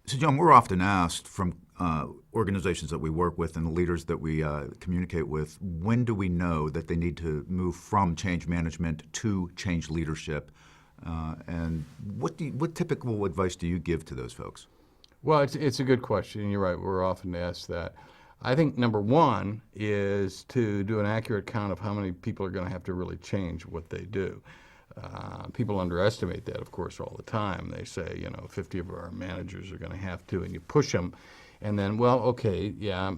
So, John, we're often asked from organizations that we work with and the leaders that we communicate with, when do we know that they need to move from change management to change leadership? And what typical advice do you give to those folks? Well, it's a good question. You're right. We're often asked that. I think number one is to do an accurate count of how many people are going to have to really change what they do. People underestimate that, of course, all the time. They say, 50 of our managers are going to have to, and you push them. And then, well, okay, yeah,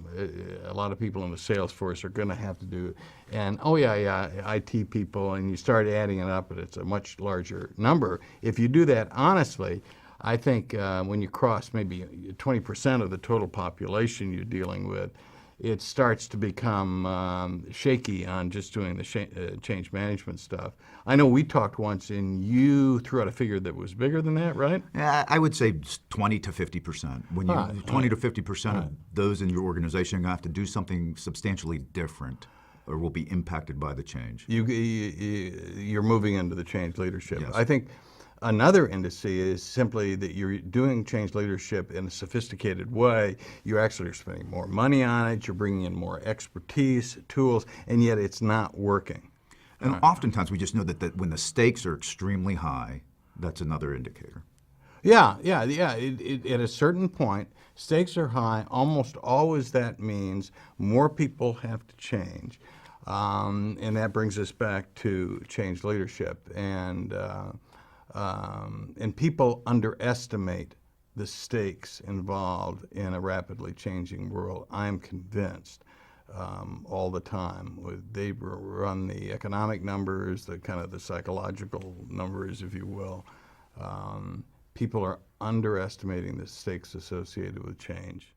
a lot of people in the sales force are going to have to do, and oh yeah, IT people, and you start adding it up, and it's a much larger number. If you do that honestly, I think when you cross maybe 20% of the total population you're dealing with, it starts to become shaky on just doing the change management stuff. I know we talked once, and you threw out a figure that was bigger than that, right? Yeah, I would say 20 to 50%. When you 20 to 50% of those in your organization are going to have to do something substantially different, or will be impacted by the change. You're moving into the change leadership. Yes. I think another indice is simply that you're doing change leadership in a sophisticated way. You actually are spending more money on it. You're bringing in more expertise, tools, and yet it's not working. And oftentimes we just know that when the stakes are extremely high, that's another indicator. Yeah. At a certain point, stakes are high. Almost always that means more people have to change. And that brings us back to change leadership. And people underestimate the stakes involved in a rapidly changing world. I'm convinced all the time. They run the economic numbers, the kind of the psychological numbers, if you will. People are underestimating the stakes associated with change.